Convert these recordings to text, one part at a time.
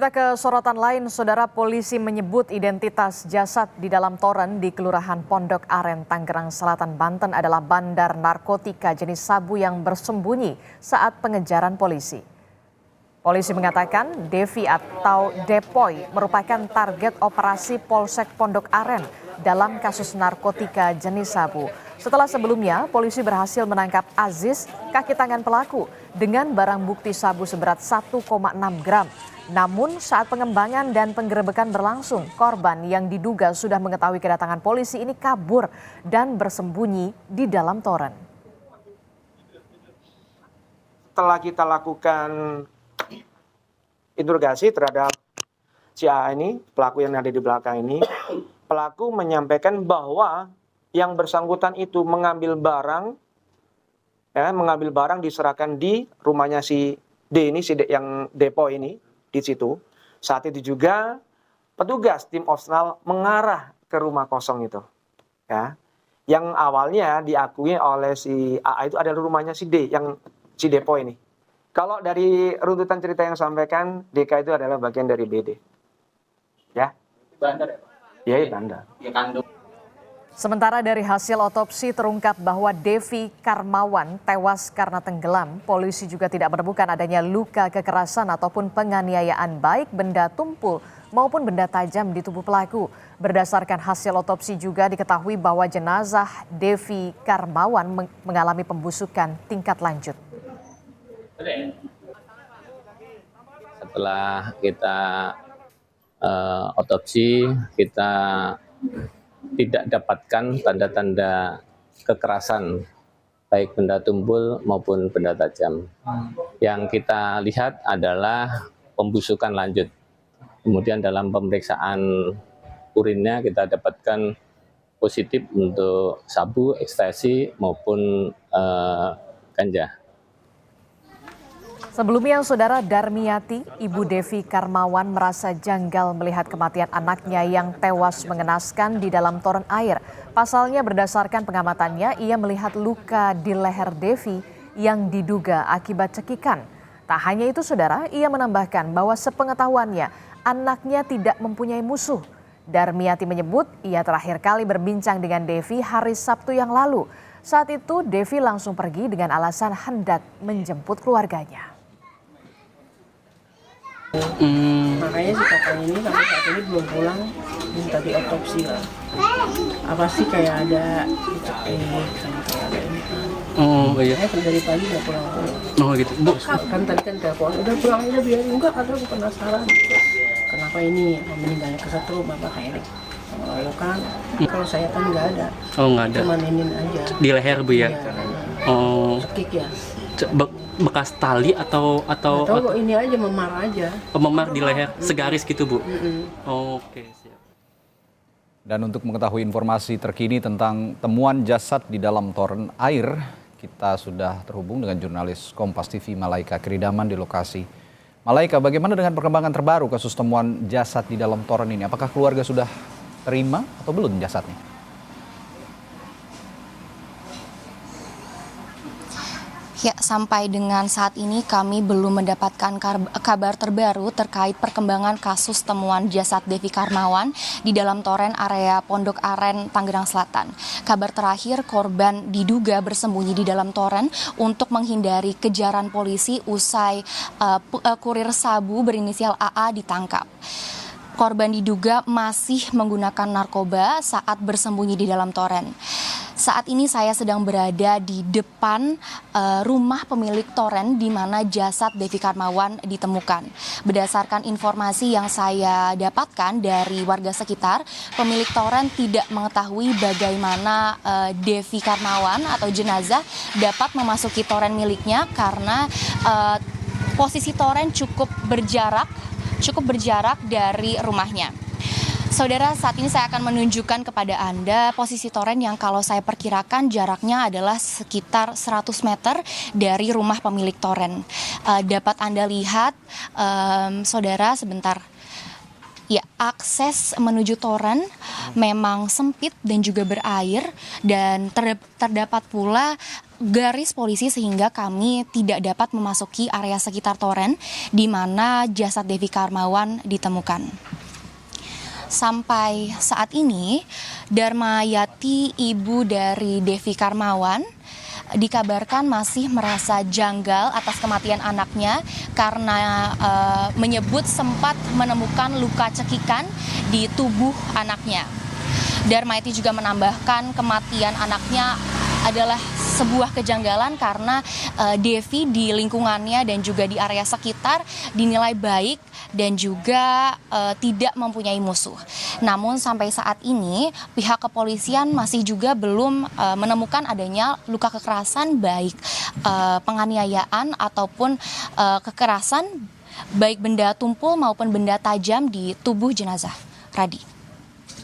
Kita ke sorotan lain, Saudara. Polisi menyebut identitas jasad di dalam toren di Kelurahan Pondok Aren, Tangerang Selatan, Banten adalah bandar narkotika jenis sabu yang bersembunyi saat pengejaran polisi. Polisi mengatakan Devi atau Depoy merupakan target operasi Polsek Pondok Aren dalam kasus narkotika jenis sabu. Setelah sebelumnya, polisi berhasil menangkap Aziz, kaki tangan pelaku, dengan barang bukti sabu seberat 1,6 gram. Namun saat pengembangan dan penggerebekan berlangsung, korban yang diduga sudah mengetahui kedatangan polisi ini kabur dan bersembunyi di dalam toren. Setelah kita lakukan interogasi terhadap si A ini, pelaku yang ada di belakang ini, pelaku menyampaikan bahwa yang bersangkutan itu mengambil barang diserahkan di rumahnya si D ini, si D yang depo ini. Di situ saat itu juga petugas tim opsional mengarah ke rumah kosong itu, ya, yang awalnya diakui oleh si AA itu adalah rumahnya si D, yang si depo ini. Kalau dari runtutan cerita yang sampaikan, DK itu adalah bagian dari BD, ya. Bandar ya Pak? Ya, bandar. Ya kandung. Sementara dari hasil otopsi terungkap bahwa Devi Karmawan tewas karena tenggelam. Polisi juga tidak menemukan adanya luka kekerasan ataupun penganiayaan baik benda tumpul maupun benda tajam di tubuh pelaku. Berdasarkan hasil otopsi juga diketahui bahwa jenazah Devi Karmawan mengalami pembusukan tingkat lanjut. Setelah kita otopsi, kita tidak dapatkan tanda-tanda kekerasan baik benda tumpul maupun benda tajam. Yang kita lihat adalah pembusukan lanjut. Kemudian dalam pemeriksaan urinnya kita dapatkan positif untuk sabu, ekstasi maupun ganja. Sebelumnya, Saudara, Darmiati, ibu Devi Karmawan, merasa janggal melihat kematian anaknya yang tewas mengenaskan di dalam toren air. Pasalnya, berdasarkan pengamatannya, ia melihat luka di leher Devi yang diduga akibat cekikan. Tak hanya itu, Saudara, ia menambahkan bahwa sepengetahuannya anaknya tidak mempunyai musuh. Darmiati menyebut ia terakhir kali berbincang dengan Devi hari Sabtu yang lalu. Saat itu, Devi langsung pergi dengan alasan hendak menjemput keluarganya. Makanya si kakaknya ini sampai saat ini belum pulang, minta diotopsi lah. Apa sih kayak ada dicekik sama kayak ada ini kan. Oh iya. Saya dari pagi nggak pulang-pulang. Oh gitu. Bu, Kan tadi kan telepon, udah pulang aja biar enggak, karena aku penasaran. Kenapa ini meninggalnya kesetrum apa kayak lalu kan. Kalau saya kan nggak ada. oh nggak ada. Cuman ini aja. Di leher Bu ya? Iya, Oh, cekik ya. bekas tali atau Atau ini aja memar aja. memar di leher segaris gitu Bu? Oke, siap. Dan untuk mengetahui informasi terkini tentang temuan jasad di dalam toren air, kita sudah terhubung dengan jurnalis Kompas TV Malaika Keridaman di lokasi. Malaika, bagaimana dengan perkembangan terbaru kasus temuan jasad di dalam toren ini? Apakah keluarga sudah terima atau belum jasadnya? Ya, sampai dengan saat ini kami belum mendapatkan kabar terbaru terkait perkembangan kasus temuan jasad Devi Karmawan di dalam toren area Pondok Aren, Tangerang Selatan. Kabar terakhir, korban diduga bersembunyi di dalam toren untuk menghindari kejaran polisi usai kurir sabu berinisial AA ditangkap. Korban diduga masih menggunakan narkoba saat bersembunyi di dalam toren. Saat ini saya sedang berada di depan rumah pemilik toren di mana jasad Devi Karmawan ditemukan. Berdasarkan informasi yang saya dapatkan dari warga sekitar, pemilik toren tidak mengetahui bagaimana Devi Karmawan atau jenazah dapat memasuki toren miliknya karena posisi toren cukup berjarak dari rumahnya. Saudara, saat ini saya akan menunjukkan kepada Anda posisi toren yang kalau saya perkirakan jaraknya adalah sekitar 100 meter dari rumah pemilik toren. Dapat Anda lihat, saudara, sebentar. Ya, akses menuju toren memang sempit dan juga berair, dan terdapat pula garis polisi sehingga kami tidak dapat memasuki area sekitar toren di mana jasad Devi Karmawan ditemukan. Sampai saat ini, Darmayati, ibu dari Devi Karmawan, dikabarkan masih merasa janggal atas kematian anaknya karena menyebut sempat menemukan luka cekikan di tubuh anaknya. Darmayati juga menambahkan kematian anaknya adalah sebuah kejanggalan karena Devi di lingkungannya dan juga di area sekitar dinilai baik dan juga tidak mempunyai musuh. Namun sampai saat ini pihak kepolisian masih juga belum menemukan adanya luka kekerasan, baik penganiayaan ataupun kekerasan baik benda tumpul maupun benda tajam di tubuh jenazah. Radi.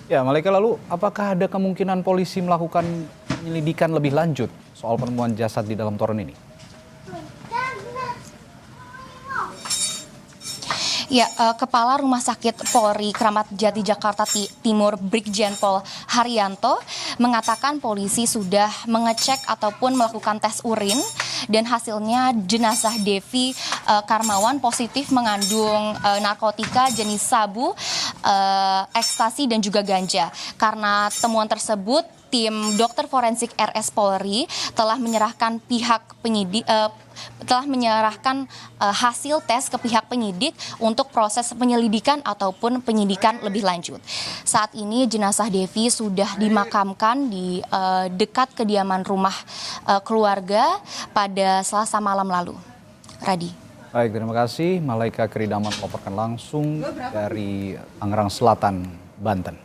Ya, Malaika, lalu apakah ada kemungkinan polisi melakukan penyelidikan lebih lanjut soal penemuan jasad di dalam toren ini? Ya, Kepala Rumah Sakit Polri Kramat Jati Jakarta Timur Brigjen Pol Haryanto mengatakan polisi sudah mengecek ataupun melakukan tes urin dan hasilnya jenazah Devi Karmawan positif mengandung narkotika jenis sabu, ekstasi dan juga ganja. Karena temuan tersebut, tim dokter forensik RS Polri telah menyerahkan hasil tes ke pihak penyidik untuk proses penyelidikan ataupun penyidikan lebih lanjut. Saat ini jenazah Devi sudah dimakamkan di dekat kediaman rumah keluarga pada Selasa malam lalu. Radi. Baik, terima kasih. Malaika Keridaman melaporkan langsung dari Tangerang Selatan, Banten.